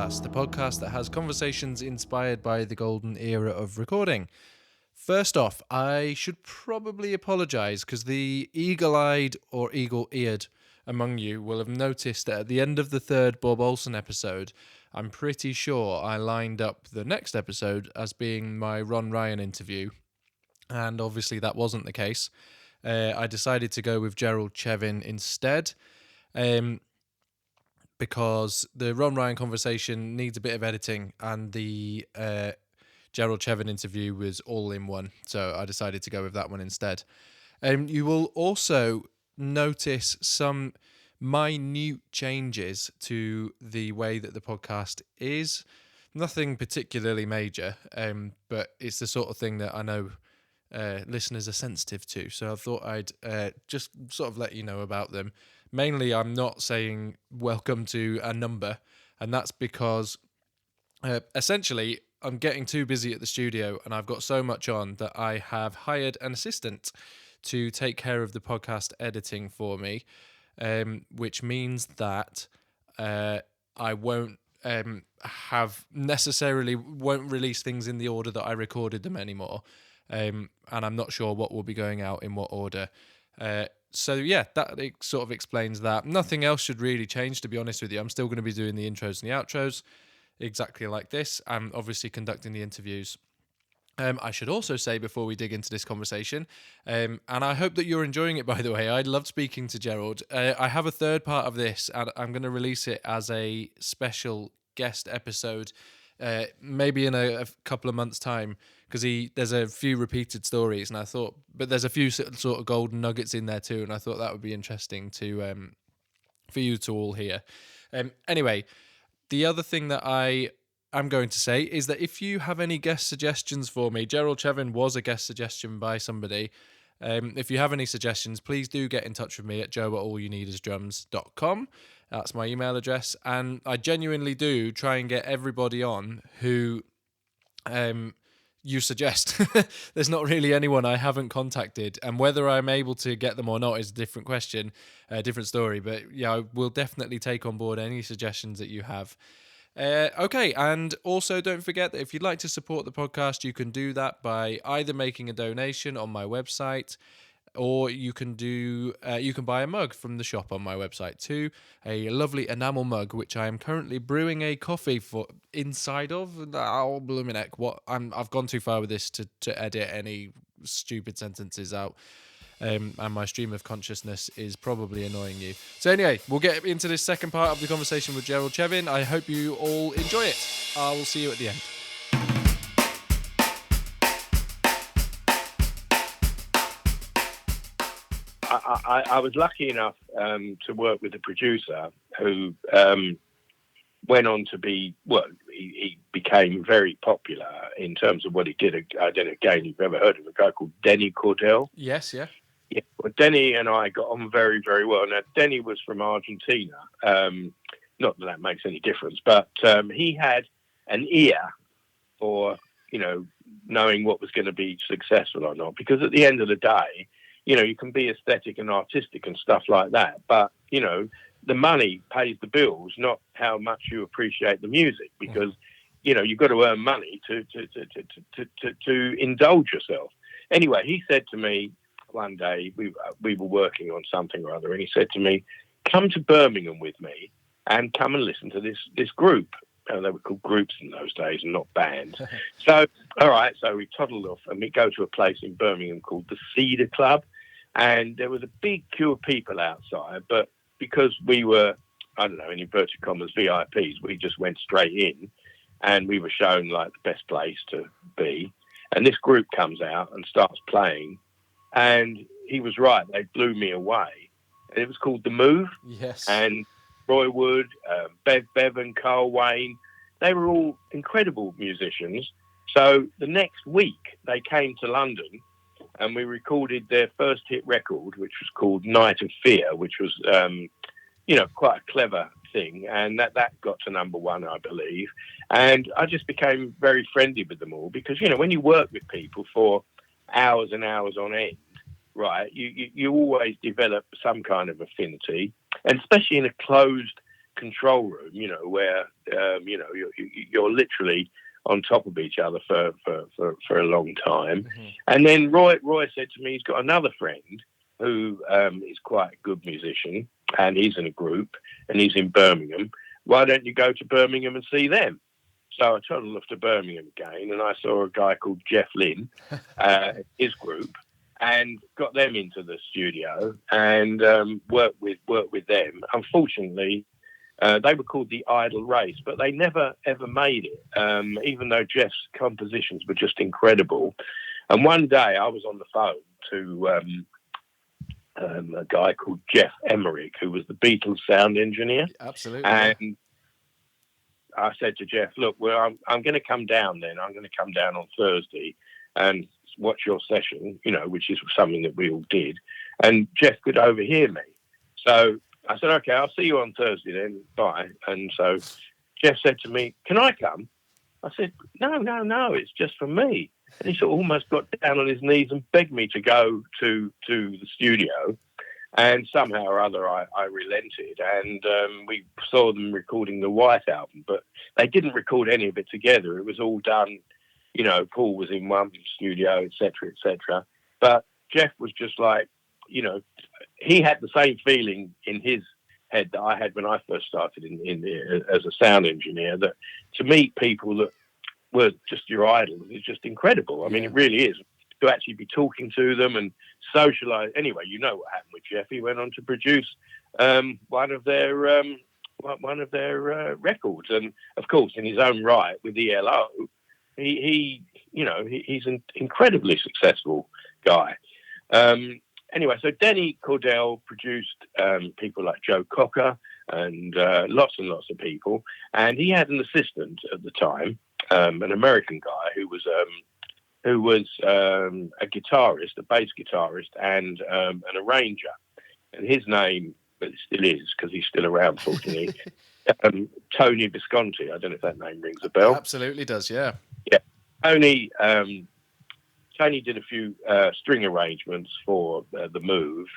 Podcast, the podcast that has conversations inspired by the golden era of recording. First off, I should probably apologise because the eagle-eyed or eagle-eared among you will have noticed that at the end of the third Bob Olsen episode, I'm pretty sure I lined up the next episode as being my Ron Ryan interview, and obviously that wasn't the case. I decided to go with Gerald Chevin instead. Because the Ron Ryan conversation needs a bit of editing and the Gerald Chevin interview was all in one. So I decided to go with that one instead. You will also notice some minute changes to the way that the podcast is. Nothing particularly major, but it's the sort of thing that I know listeners are sensitive to. So I thought I'd just sort of let you know about them. Mainly, I'm not saying welcome to a number, and that's because essentially I'm getting too busy at the studio and I've got so much on that I have hired an assistant to take care of the podcast editing for me, which means that I won't won't release things in the order that I recorded them anymore. And I'm not sure what will be going out in what order. So yeah, that it sort of explains that. Nothing else should really change, to be honest with you. I'm still going to be doing the intros and the outros exactly like this. I'm obviously conducting the interviews. I should also say before we dig into this conversation, and I hope that you're enjoying it, by the way. I loved speaking to Gerald. I have a third part of this, and I'm going to release it as a special guest episode, maybe in a couple of months' time, because there's a few repeated stories, and I thought, but there's a few sort of golden nuggets in there too, and I thought that would be interesting to for you to all hear. Anyway, the other thing that I'm going to say is that if you have any guest suggestions for me, Gerald Chevin was a guest suggestion by somebody. If you have any suggestions, please do get in touch with me at joe@allyouneedisdrums.com. That's my email address. And I genuinely do try and get everybody on who you suggest. There's not really anyone I haven't contacted. And whether I'm able to get them or not is a different question, a different story. But yeah, I will definitely take on board any suggestions that you have. Okay, and also don't forget that if you'd like to support the podcast, you can do that by either making a donation on my website, or you can buy a mug from the shop on my website too. A lovely enamel mug, which I am currently brewing a coffee for inside of. Oh, blooming heck! I've gone too far with this to edit any stupid sentences out. And my stream of consciousness is probably annoying you. So anyway, we'll get into this second part of the conversation with Gerald Chevin. I hope you all enjoy it. I will see you at the end. I was lucky enough to work with a producer who went on to be, he became very popular in terms of what he did. I don't know, again, if you've ever heard of a guy called Denny Cordell? Yes, yeah. Yeah, well, Denny and I got on very, very well. Now, Denny was from Argentina. Not that makes any difference, but he had an ear for, knowing what was going to be successful or not. Because at the end of the day, you can be aesthetic and artistic and stuff like that. But, the money pays the bills, not how much you appreciate the music. Because, you've got to earn money to indulge yourself. Anyway, he said to me, one day we were working on something or other, and he said to me, "Come to Birmingham with me and come and listen to this group." They were called groups in those days and not bands. So, all right, so we toddled off and we go to a place in Birmingham called the Cedar Club, and there was a big queue of people outside, but because we were, I don't know, in inverted commas, VIPs, we just went straight in, and we were shown like the best place to be. And this group comes out and starts playing. And he was right. They blew me away. And it was called The Move. Yes. And Roy Wood, Bevan, Carl Wayne, they were all incredible musicians. So the next week they came to London and we recorded their first hit record, which was called Night of Fear, which was, quite a clever thing. And that got to number one, I believe. And I just became very friendly with them all because, when you work with people for hours and hours on end, right, you always develop some kind of affinity, and especially in a closed control room, where you're literally on top of each other for a long time. Mm-hmm. And then Roy said to me, he's got another friend who is quite a good musician, and he's in a group, and he's in Birmingham. Why don't you go to Birmingham and see them? So I travelled off to Birmingham again, and I saw a guy called Jeff Lynne, his group, and got them into the studio and worked with them. Unfortunately, they were called the Idle Race, but they never ever made it, even though Jeff's compositions were just incredible. And one day I was on the phone to a guy called Jeff Emmerich, who was the Beatles sound engineer. Absolutely. And I said to Jeff, look, well, I'm going to come down then. I'm going to come down on Thursday and watch your session, which is something that we all did. And Jeff could overhear me. So I said, okay, I'll see you on Thursday then. Bye. And so Jeff said to me, can I come? I said, no, it's just for me. And he sort of almost got down on his knees and begged me to go to the studio. And somehow or other, I relented, and we saw them recording the White Album, but they didn't record any of it together. It was all done, Paul was in one studio, etc., etc. But Jeff was just like, he had the same feeling in his head that I had when I first started as a sound engineer, that to meet people that were just your idols is just incredible. I mean, it really is. To actually be talking to them and socialise. Anyway, you know what happened with Jeff. He went on to produce one of their records, and of course, in his own right, with ELO, he's an incredibly successful guy. Anyway, so Denny Cordell produced people like Joe Cocker and lots of people, and he had an assistant at the time, an American guy who was a guitarist, a bass guitarist, and an arranger. And his name, but it still is because he's still around, fortunately, Tony Visconti. I don't know if that name rings a bell. It absolutely does, yeah. Yeah. Tony did a few string arrangements for The Move,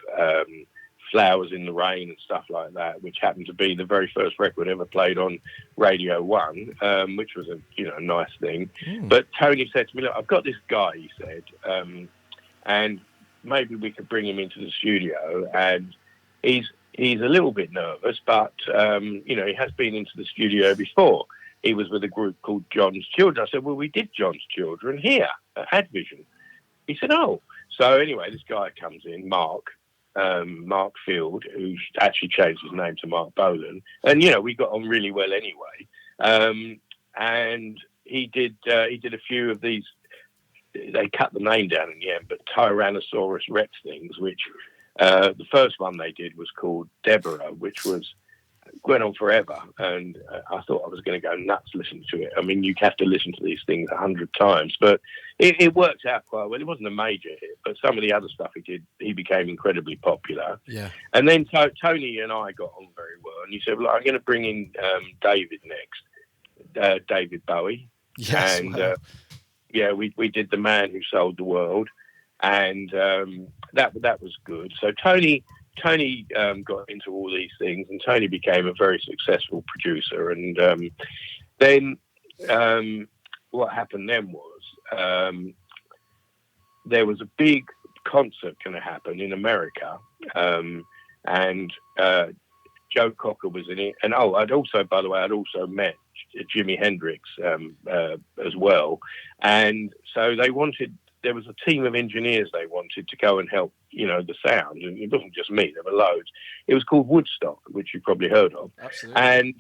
Flowers in the Rain and stuff like that, which happened to be the very first record ever played on Radio 1, which was a nice thing. But Tony said to me, look, I've got this guy, he said, and maybe we could bring him into the studio. And he's a little bit nervous, but, he has been into the studio before. He was with a group called John's Children. I said, well, we did John's Children here at Advision. He said, oh. So anyway, this guy comes in, Mark Field, who actually changed his name to Mark Bolan, and we got on really well anyway. And he did a few of these. They cut the name down in the end, but Tyrannosaurus Rex things. Which the first one they did was called Deborah, which went on forever, and I thought I was going to go nuts listening to it. I mean, you have to listen to these things 100 times, but it worked out quite well. It wasn't a major hit, but some of the other stuff he did, he became incredibly popular. Yeah. And then Tony and I got on very well, and he said, well, I'm going to bring in David next, David Bowie. Yes, and wow. We did The Man Who Sold the World, and that was good. So Tony got into all these things, and Tony became a very successful producer. And then what happened then was there was a big concert going to happen in America, and Joe Cocker was in it. And I'd also met Jimi Hendrix as well. And so there was a team of engineers they wanted to go and help, the sound. And it wasn't just me, there were loads. It was called Woodstock, which you've probably heard of. Absolutely. And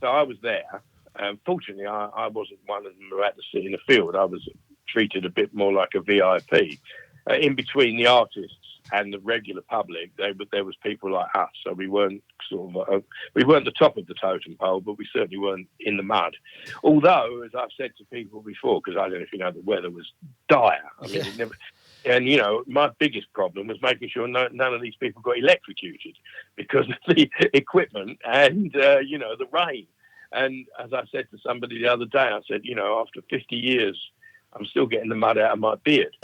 so I was there. Fortunately, I wasn't one of them who had to sit in the field. I was treated a bit more like a VIP. In between the artists and the regular public, there was people like us. So we weren't we weren't the top of the totem pole, but we certainly weren't in the mud. Although, as I've said to people before, because I don't know if you know, the weather was dire. I mean, it never. And, my biggest problem was making sure none of these people got electrocuted because of the equipment and, the rain. And as I said to somebody the other day, I said, after 50 years, I'm still getting the mud out of my beard.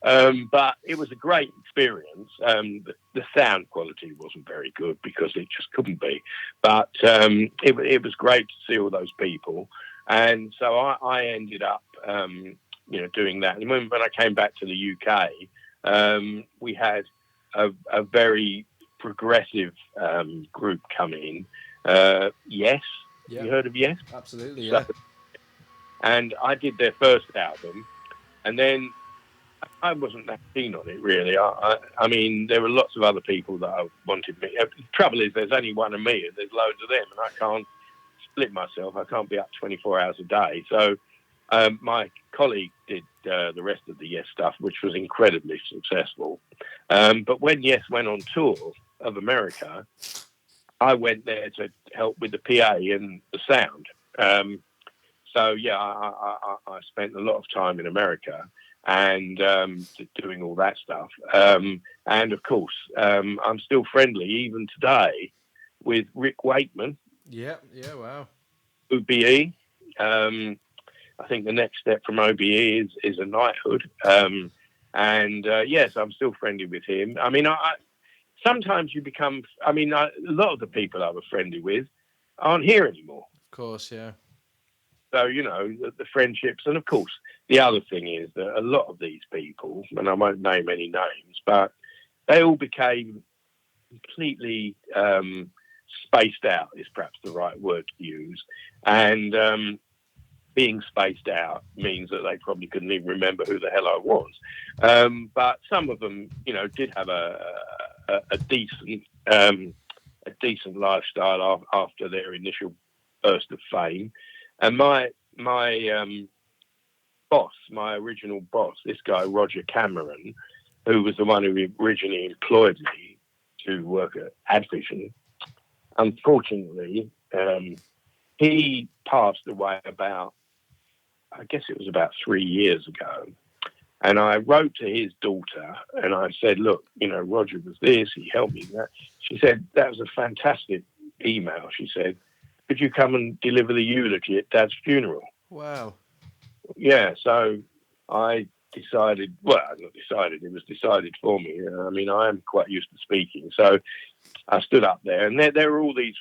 But it was a great experience. The sound quality wasn't very good because it just couldn't be. But it was great to see all those people. And so I ended up, doing that. And when I came back to the UK, we had a very progressive group come in. Yes. Yeah. You heard of Yes? Absolutely, yeah. And I did their first album. And then I wasn't that keen on it, really. I mean, there were lots of other people that I wanted me. The trouble is, there's only one of me, and there's loads of them, and I can't split myself. I can't be up 24 hours a day. So my colleague did the rest of the Yes stuff, which was incredibly successful. But when Yes went on tour of America, I went there to help with the PA and the sound. So yeah, I spent a lot of time in America and doing all that stuff. And of course, I'm still friendly even today with Rick Wakeman, Yeah, wow. OBE. I think the next step from OBE is a knighthood. Yes, I'm still friendly with him. I mean, sometimes you become. I mean, a lot of the people I was friendly with aren't here anymore. Of course, yeah. So, the friendships. And of course, the other thing is that a lot of these people, and I won't name any names, but they all became completely spaced out, is perhaps the right word to use. And being spaced out means that they probably couldn't even remember who the hell I was. But some of them, did have a decent lifestyle after their initial burst of fame. And my boss, my original boss, this guy Roger Cameron, who was the one who originally employed me to work at Advision, unfortunately, he passed away I guess it was about 3 years ago. And I wrote to his daughter and I said, look, Roger was this, he helped me with that. She said, that was a fantastic email. She said, could you come and deliver the eulogy at Dad's funeral? Wow. Yeah, so I decided, well, not decided, it was decided for me. I mean, I am quite used to speaking. So I stood up there and there were all these,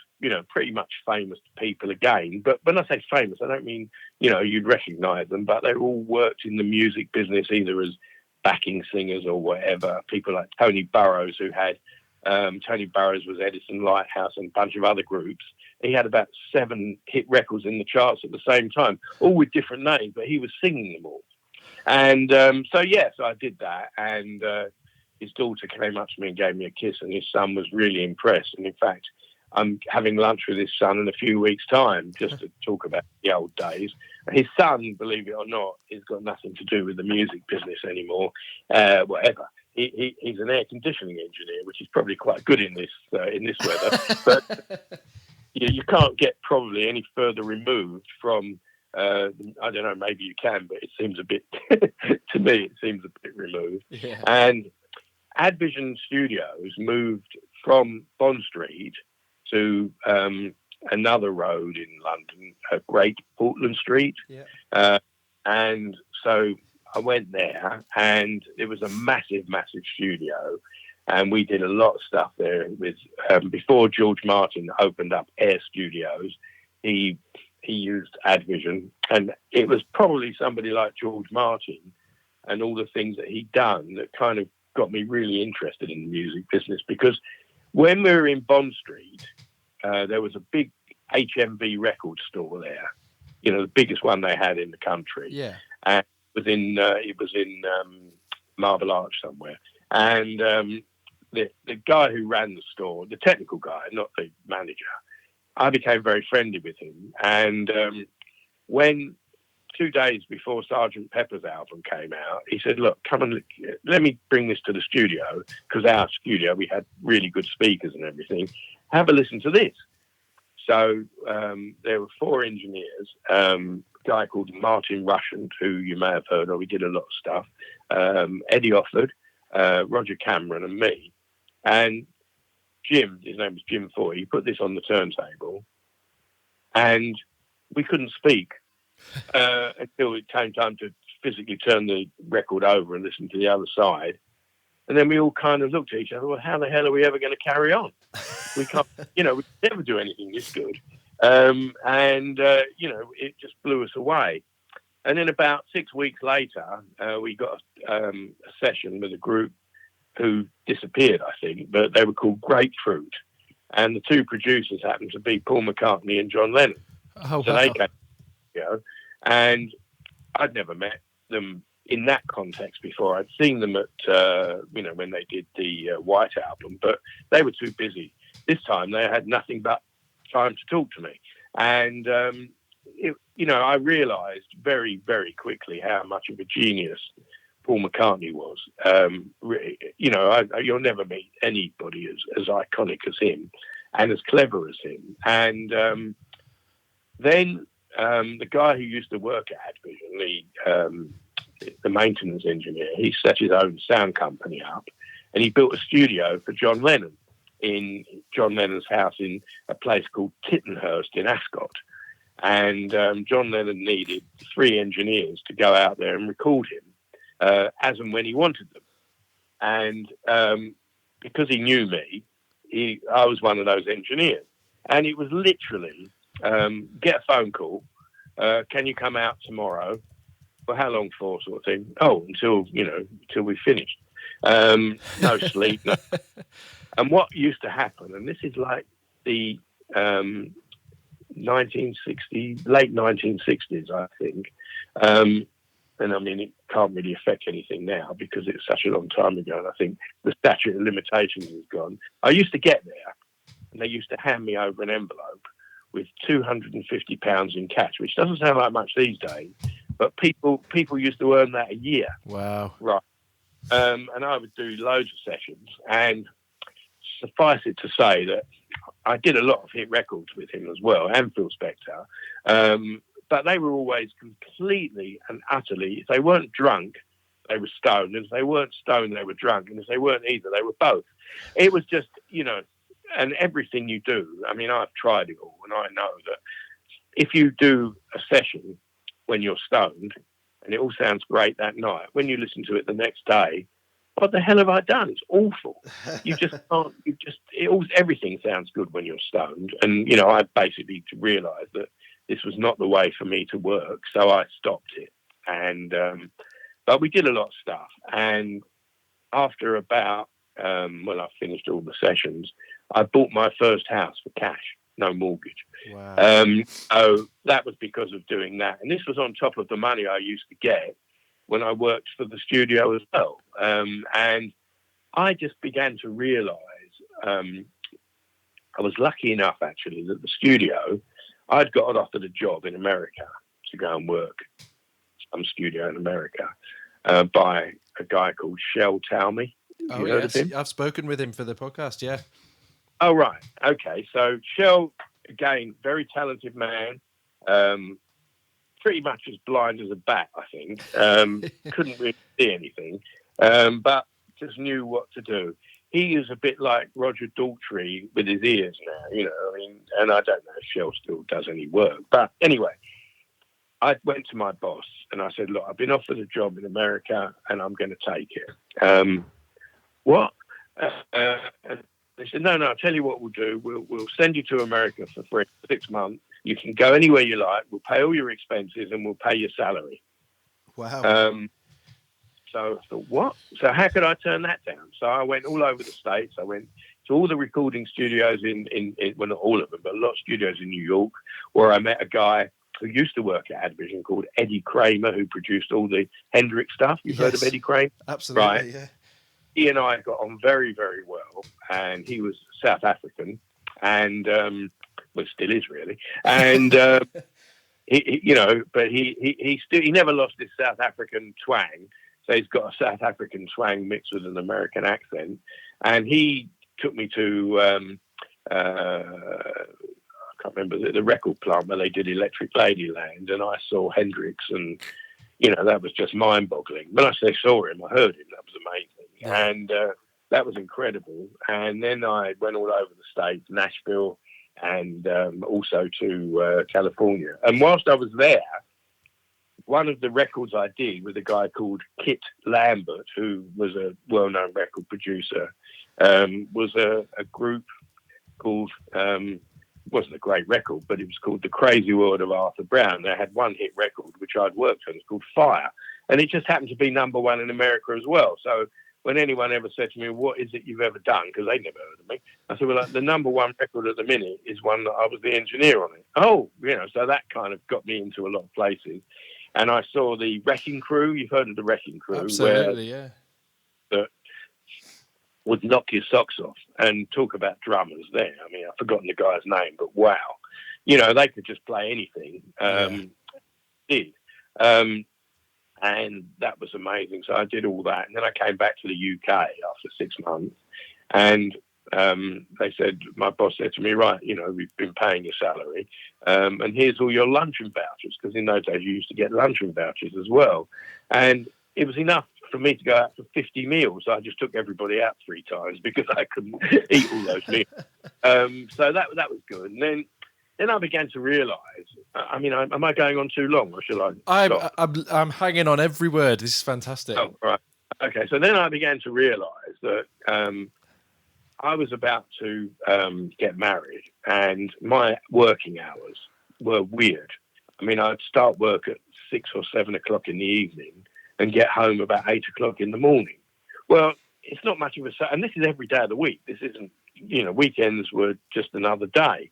pretty much famous people again. But when I say famous, I don't mean, you'd recognise them, but they all worked in the music business, either as backing singers or whatever. People like Tony Burrows, Tony Burrows was Edison Lighthouse and a bunch of other groups. He had about 7 hit records in the charts at the same time, all with different names, but he was singing them all. And so I did that. And his daughter came up to me and gave me a kiss, and his son was really impressed. And in fact, I'm having lunch with his son in a few weeks' time just to talk about the old days. His son, believe it or not, has got nothing to do with the music business anymore, whatever. He's an air conditioning engineer, which is probably quite good in this weather. But you can't get probably any further removed from. I don't know. Maybe you can, but it seems a bit. To me, it seems a bit removed. Yeah. And Advision Studios moved from Bond Street to another road in London, Great Portland Street. Yeah. And so I went there, and it was a massive, massive studio. And we did a lot of stuff there with before George Martin opened up Air Studios. He used Advision, and it was probably somebody like George Martin and all the things that he'd done that kind of got me really interested in the music business. Because when we were in Bond Street, there was a big HMV record store there, the biggest one they had in the country. Yeah. And it was in Marble Arch somewhere. And the guy who ran the store, the technical guy, not the manager, I became very friendly with him. And when 2 days before Sergeant Pepper's album came out, he said, look, come and let me bring this to the studio, because our studio, we had really good speakers and everything. Have a listen to this. So there were 4 engineers, a guy called Martin Rushent, who you may have heard of. He did a lot of stuff. Eddie Offord, Roger Cameron, and me. And Jim, his name was Jim Foy, he put this on the turntable, and we couldn't speak until it came time to physically turn the record over and listen to the other side. And then we all kind of looked at each other, well, how the hell are we ever going to carry on? We can't, we never do anything this good. It just blew us away. And then about 6 weeks later, we got a session with a group who disappeared, I think, but they were called Grapefruit. And the two producers happened to be Paul McCartney and John Lennon. Oh, so wow. they came, and I'd never met them in that context before. I'd seen them at, when they did the White Album, but they were too busy. This time they had nothing but time to talk to me. And, I realised very, very quickly how much of a genius Paul McCartney was. You'll never meet anybody as iconic as him and as clever as him. And then the guy who used to work at Advision, the maintenance engineer, he set his own sound company up, and he built a studio for John Lennon in John Lennon's house in a place called Tittenhurst in Ascot. And John Lennon needed 3 engineers to go out there and record him as and when he wanted them. And because he knew me, I was one of those engineers. And it was literally, get a phone call, can you come out tomorrow? Well, how long for, sort of thing? Oh, until we finished. No sleep. No. And what used to happen, and this is like the 1960s, late 1960s, I think. And I mean, it can't really affect anything now because it's such a long time ago. And I think the statute of limitations is gone. I used to get there and they used to hand me over an envelope with £250 in cash, which doesn't sound like much these days, but people used to earn that a year. Wow. Right. And I would do loads of sessions, and suffice it to say that I did a lot of hit records with him as well, and Phil Spector. But they were always completely and utterly, if they weren't drunk, they were stoned. And if they weren't stoned, they were drunk. And if they weren't either, they were both. It was just, and everything you do, I mean, I've tried it all, and I know that if you do a session when you're stoned, and it all sounds great that night, when you listen to it the next day, what the hell have I done? It's awful. You just can't, everything sounds good when you're stoned. And, I basically realised that this was not the way for me to work, so I stopped it. And, but we did a lot of stuff. And after about, I finished all the sessions, I bought my first house for cash, no mortgage. Wow. So that was because of doing that. And this was on top of the money I used to get when I worked for the studio as well. And I just began to realise, I was lucky enough, actually, that the studio, I'd got offered a job in America to go and work some studio in America by a guy called Shel Talmy. Oh, yes. I've spoken with him for the podcast, yeah. Oh, right. Okay. So Shel, again, very talented man, pretty much as blind as a bat, I think. Couldn't really see anything, but just knew what to do. He is a bit like Roger Daltrey with his ears now, and I don't know if Shel still does any work. But anyway, I went to my boss and I said, look, I've been offered a job in America and I'm going to take it. What? And they said, no, I'll tell you what we'll do. We'll send you to America for free for 6 months. You can go anywhere you like. We'll pay all your expenses and we'll pay your salary. Wow. So I thought, what? So how could I turn that down? So I went all over the States. I went to all the recording studios in well, not all of them, but a lot of studios in New York, where I met a guy who used to work at Advision called Eddie Kramer, who produced all the Hendrix stuff. You've heard of Eddie Kramer? Absolutely, right? Yeah. He and I got on very, very well, and he was South African, and well, still is really, and he never lost his South African twang. So he's got a South African twang mixed with an American accent, and he took me to I can't remember the record plant where they did Electric Ladyland, and I saw Hendrix, and that was just mind-boggling. When I say saw him, I heard him. That was amazing. Yeah. And that was incredible. And then I went all over the States, Nashville, and also to California. And whilst I was there, one of the records I did with a guy called Kit Lambert, who was a well-known record producer, was a group called, wasn't a great record, but it was called The Crazy World of Arthur Brown. They had one hit record, which I'd worked on. It's called Fire. And it just happened to be #1 in America as well. So when anyone ever said to me, what is it you've ever done? Because they'd never heard of me. I said, well, like, the #1 record at the minute is one that I was the engineer on it. Oh, so that kind of got me into a lot of places. And I saw the Wrecking Crew. You've heard of the Wrecking Crew. Absolutely, yeah. That would knock your socks off. And talk about drummers there. I mean, I've forgotten the guy's name, but wow. They could just play anything. Did. And that was amazing. So I did all that. And then I came back to the UK after 6 months. And they said, my boss said to me, right, we've been paying your salary. And here's all your luncheon vouchers. Because in those days, you used to get luncheon vouchers as well. And it was enough for me to go out for 50 meals. So I just took everybody out 3 times because I couldn't eat all those meals. So that was good. And then I began to realise, am I going on too long or should I stop? I'm hanging on every word. This is fantastic. Oh, right. Okay, so then I began to realise that I was about to get married and my working hours were weird. I mean, I'd start work at 6 or 7 o'clock in the evening and get home about 8 o'clock in the morning. Well, it's not much of and this is every day of the week. This isn't, weekends were just another day.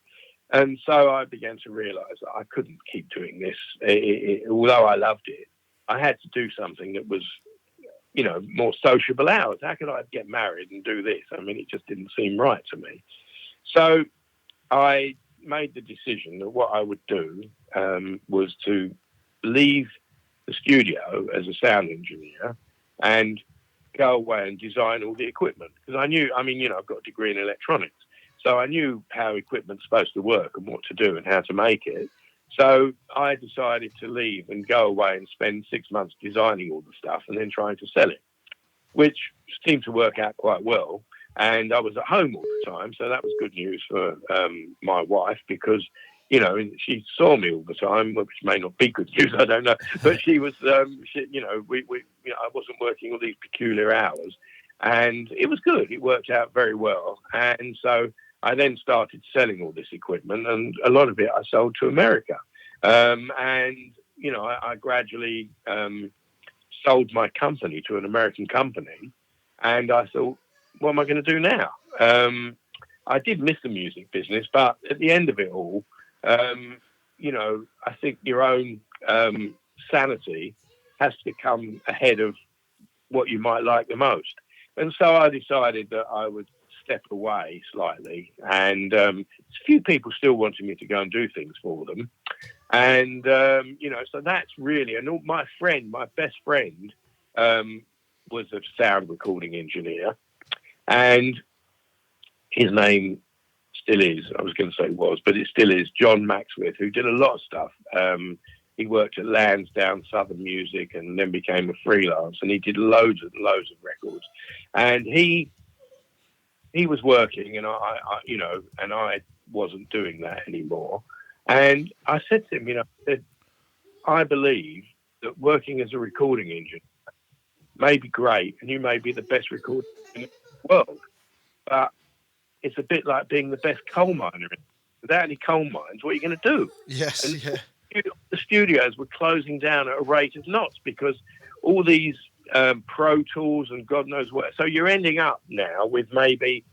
And so I began to realise that I couldn't keep doing this. Although I loved it, I had to do something that was, more sociable hours. How could I get married and do this? I mean, it just didn't seem right to me. So I made the decision that what I would do was to leave the studio as a sound engineer and go away and design all the equipment. Because I knew, I've got a degree in electronics. So I knew how equipment's supposed to work and what to do and how to make it. So I decided to leave and go away and spend 6 months designing all the stuff and then trying to sell it, which seemed to work out quite well. And I was at home all the time, so that was good news for my wife because, she saw me all the time, which may not be good news, I don't know. But she was, I wasn't working all these peculiar hours. And it was good. It worked out very well. And so I then started selling all this equipment, and a lot of it I sold to America. I gradually sold my company to an American company, and I thought, what am I going to do now? I did miss the music business, but at the end of it all, I think your own sanity has to come ahead of what you might like the most. And so I decided that I would step away slightly. And a few people still wanted me to go and do things for them. And, so that's really, and my best friend was a sound recording engineer. And his name still is, I was going to say was, but it still is, John Maxwith, who did a lot of stuff. He worked at Lansdowne Southern Music and then became a freelance, and he did loads and loads of records. And he was working, and I wasn't doing that anymore. And I said to him, I believe that working as a recording engineer may be great, and you may be the best recorder in the world, but it's a bit like being the best coal miner. Without any coal mines, what are you going to do? Yes, and yeah. The studios were closing down at a rate of knots because all these Pro Tools and God knows what. So you're ending up now with maybe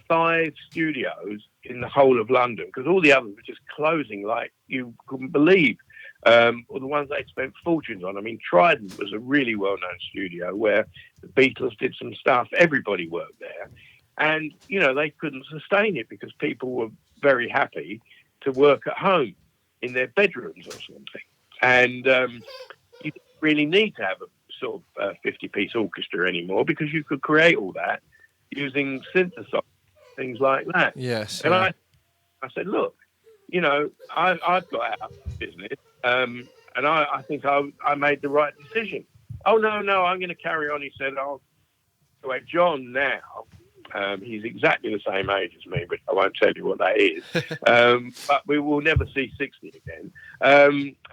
5 studios in the whole of London because all the others were just closing like you couldn't believe. Or the ones they spent fortunes on. I mean, Trident was a really well-known studio where the Beatles did some stuff. Everybody worked there. And, they couldn't sustain it because people were very happy to work at home in their bedrooms or something. And you didn't really need to have a sort of 50-piece orchestra anymore because you could create all that using synthesizers, things like that. Yes. And I said, look, I've got out of business, and I think I made the right decision. Oh, no, I'm going to carry on. He said, wait, John now, he's exactly the same age as me, but I won't tell you what that is. But we will never see 60 again.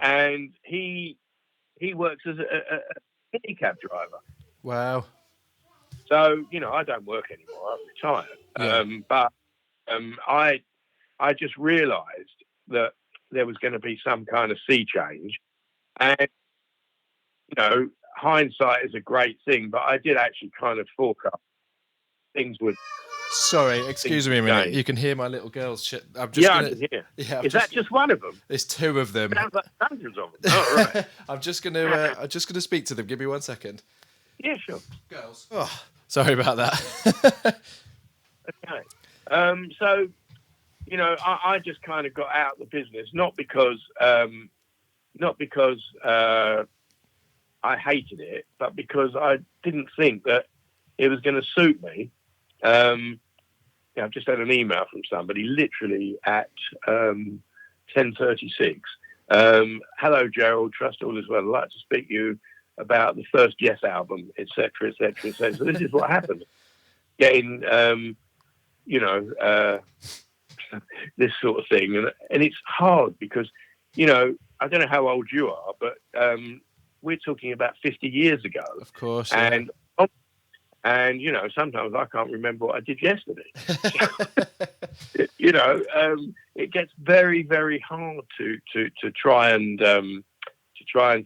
And he he works as a minicab driver. Wow. So, I don't work anymore. I'm retired. Yeah. I just realised that there was going to be some kind of sea change. And, hindsight is a great thing, but I did actually kind of forecast things would Sorry, excuse me a minute. change. You can hear my little girl's shit. I'm just I gonna. can hear. Yeah, Is that just one of them? There's two of them. Sounds like hundreds of them. Oh, right. I'm just gonna speak to them. Give me 1 second. Yeah, sure. Girls. Oh, sorry about that. Okay. So, I just kind of got out of the business, not because I hated it, but because I didn't think that it was going to suit me. I've just had an email from somebody literally at 10:36. Hello, Gerald. Trust all is well. I'd like to speak to you about the first Yes album, etc., etc. So this is what happened. Getting, this sort of thing, and it's hard because, I don't know how old you are, but we're talking about 50 years ago. Of course. Yeah. And sometimes I can't remember what I did yesterday. It gets very, very hard to try and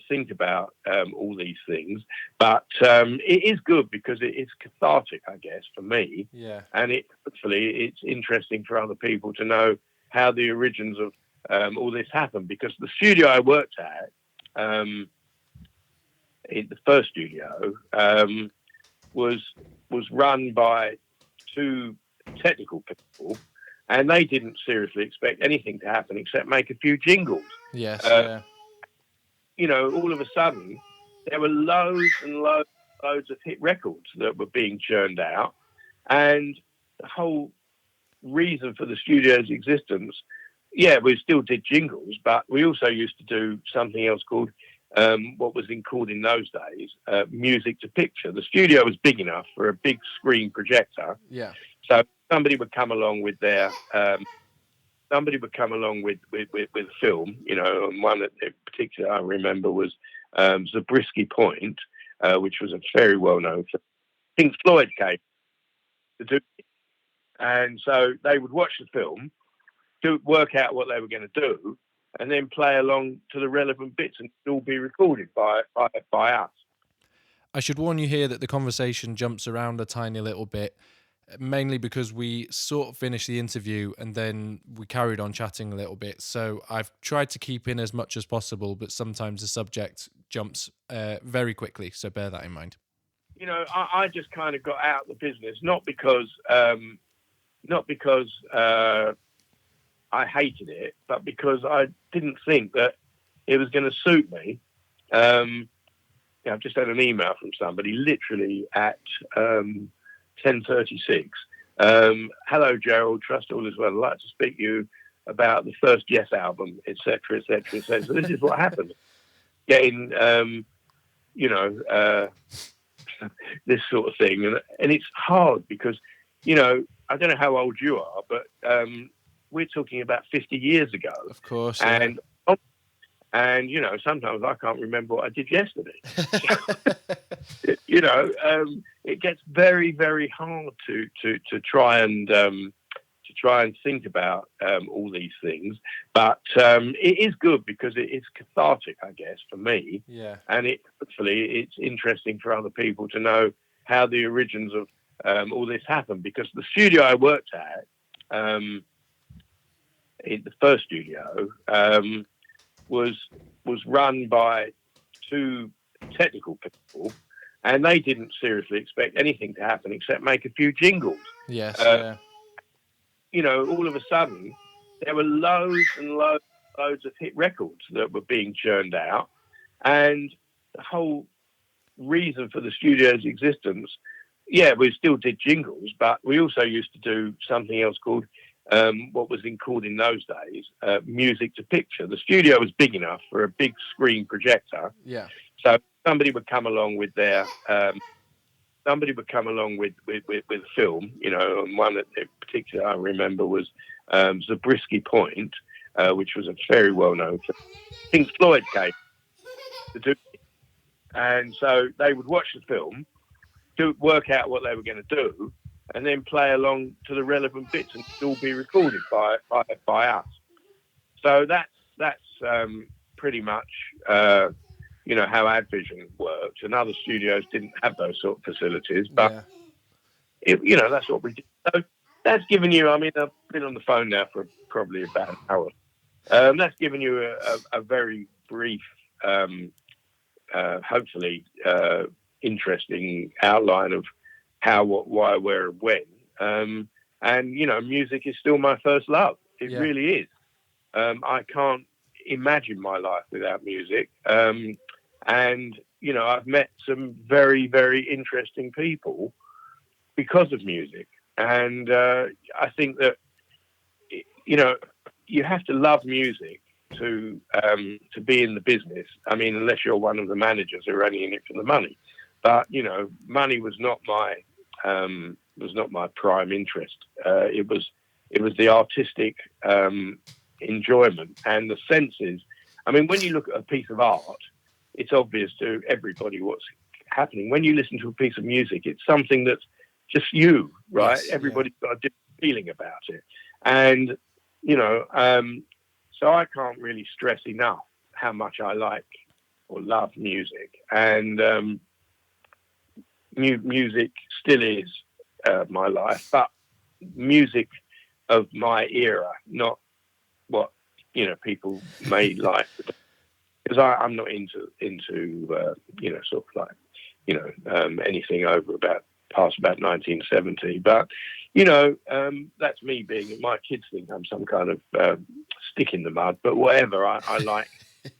think about all these things. But it is good because it's cathartic, I guess, for me. Yeah. And hopefully it's interesting for other people to know how the origins of all this happened. Because the studio I worked at, in the first studio, was run by two technical people, and they didn't seriously expect anything to happen except make a few jingles. Yes. All of a sudden, there were loads and loads of hit records that were being churned out, and the whole reason for the studio's existence, we still did jingles, but we also used to do something else called what was called in those days music to picture. The studio was big enough for a big screen projector. Yeah. So somebody would come along with their with film, and one that in particular I remember was Zabriskie Point, which was a very well-known film. Pink Floyd came to do it. And so they would watch the film, work out what they were going to do, and then play along to the relevant bits, and it all be recorded by us. I should warn you here that the conversation jumps around a tiny little bit, mainly because we sort of finished the interview and then we carried on chatting a little bit. So I've tried to keep in as much as possible, but sometimes the subject jumps very quickly. So bear that in mind. I just kind of got out of the business, not because I hated it, but because I didn't think that it was going to suit me. I've just had an email from somebody literally at 10:36. Hello, Gerald. Trust all is well. I'd like to speak to you about the first Yes album, etc., etc. So this is what happened. Getting, this sort of thing, and it's hard because, I don't know how old you are, but we're talking about 50 years ago. Of course. Yeah. And sometimes I can't remember what I did yesterday. It gets very, very hard to try and think about all these things. But it is good because it's cathartic, I guess, for me. Yeah. And hopefully it's interesting for other people to know how the origins of all this happened. Because the studio I worked at, in the first studio, was run by two technical people, and they didn't seriously expect anything to happen except make a few jingles. Yes. All of a sudden, there were loads and loads of hit records that were being churned out, and the whole reason for the studio's existence, we still did jingles, but we also used to do something else called what was called in those days music to picture. The studio was big enough for a big screen projector. Yeah. So somebody would come along with their with film, and one that in particular I remember was Zabriskie Point, which was a very well-known film. Pink Floyd came to do it. And so they would watch the film, work out what they were going to do, and then play along to the relevant bits, and it'd all be recorded by us. So that's pretty much how Advision worked. And other studios didn't have those sort of facilities, but Yeah. that's what we did. So that's given you. I mean, I've been on the phone now for probably about an hour. That's given you a very brief, hopefully interesting outline of how, what, why, where, and when. And music is still my first love. It really is. I can't imagine my life without music. And I've met some very, very interesting people because of music. And I think that you have to love music to be in the business. I mean, unless you're one of the managers who are only in it for the money. But money was not my prime interest. It was the artistic enjoyment and the senses. I mean, when you look at a piece of art, it's obvious to everybody what's happening. When you listen to a piece of music, it's something that's just you, right? Yes, Everybody's got a different feeling about it, and so I can't really stress enough how much I like or love music, and music still is my life, but music of my era, not what people may like, because I'm not into sort of like anything over past about 1970, but that's me being. My kids think I'm some kind of stick in the mud, but whatever. I like.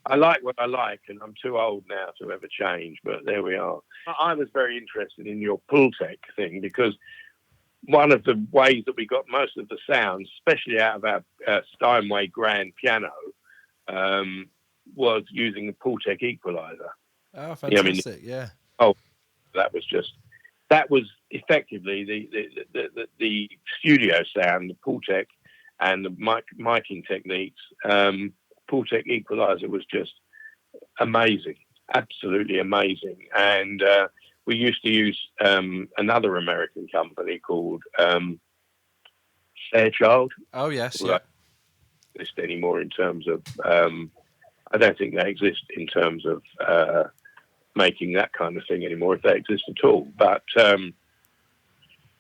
I like what I like, and I'm too old now to ever change, but there we are. I was very interested in your Pultec thing, because one of the ways that we got most of the sounds, especially out of our Steinway grand piano, was using the Pultec equalizer. Oh, fantastic! Yeah. Oh, that was effectively the studio sound, the Pultec, and the miking techniques. Pultec equalizer was just amazing, absolutely amazing. And we used to use another American company called Fairchild. Oh yes, yeah. Exist anymore in terms of I don't think they exist in terms of making that kind of thing anymore, if they exist at all. But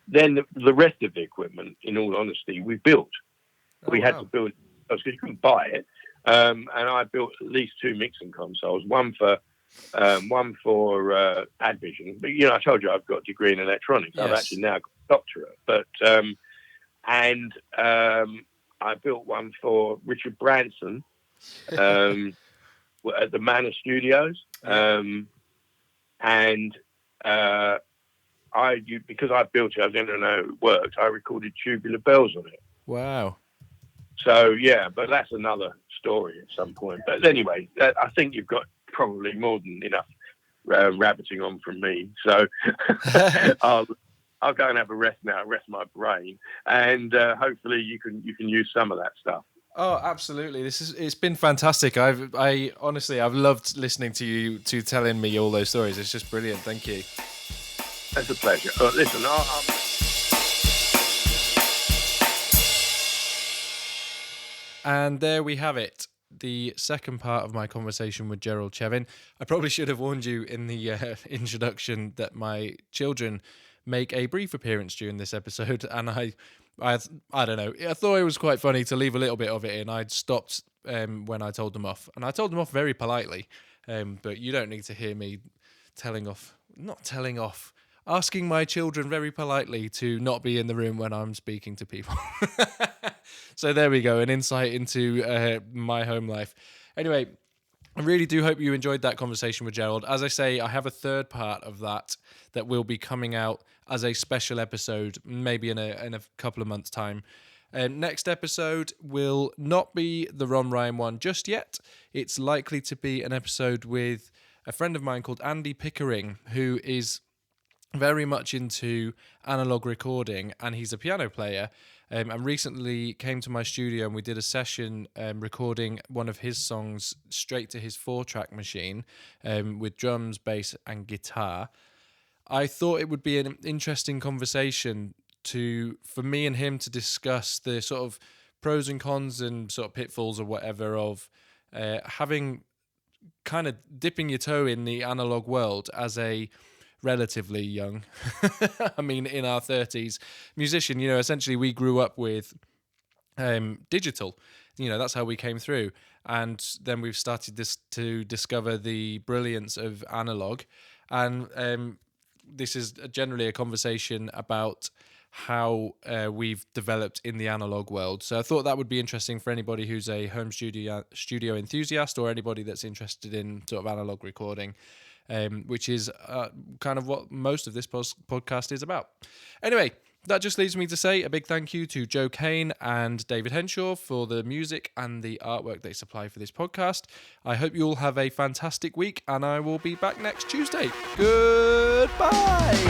then the rest of the equipment, in all honesty, we built. We had to build it because you couldn't buy it. And I built at least 2 mixing consoles, one for Advision. But I told you I've got a degree in electronics. Yes. I've actually now got a doctorate. But and I built one for Richard Branson at the Manor Studios. And because I built it, I didn't know it worked. I recorded Tubular Bells on it. Wow. So yeah, but that's another story at some point. But anyway, I think you've got probably more than enough rabbiting on from me. So I'll go and have a rest now, rest my brain, and hopefully you can use some of that stuff. Oh, absolutely! It's been fantastic. I honestly, I've loved listening to you telling me all those stories. It's just brilliant. Thank you. It's a pleasure. Listen, And there we have it. The second part of my conversation with Gerald Chevin. I probably should have warned you in the introduction that my children make a brief appearance during this episode, and I don't know. I thought it was quite funny to leave a little bit of it in. I'd stopped when I told them off, and I told them off very politely. But you don't need to hear me asking my children very politely to not be in the room when I'm speaking to people. So there we go, an insight into my home life. Anyway, I really do hope you enjoyed that conversation with Gerald. As I say, I have a third part of that will be coming out as a special episode, maybe in a couple of months' time. Next episode will not be the Ron Ryan one just yet. It's likely to be an episode with a friend of mine called Andy Pickering, who is very much into analog recording, and he's a piano player. And recently came to my studio and we did a session recording one of his songs straight to his 4-track machine with drums, bass, and guitar. I thought it would be an interesting conversation for me and him to discuss the sort of pros and cons and sort of pitfalls or whatever of having kind of dipping your toe in the analog world as a relatively young, I mean, in our 30s musician. Essentially we grew up with digital. That's how we came through. And then we've started to discover the brilliance of analog. And this is generally a conversation about how we've developed in the analog world. So I thought that would be interesting for anybody who's a home studio enthusiast, or anybody that's interested in sort of analog recording, which is kind of what most of this podcast is about. Anyway, that just leaves me to say a big thank you to Joe Kane and David Henshaw for the music and the artwork they supply for this podcast. I hope you all have a fantastic week, and I will be back next Tuesday. Goodbye!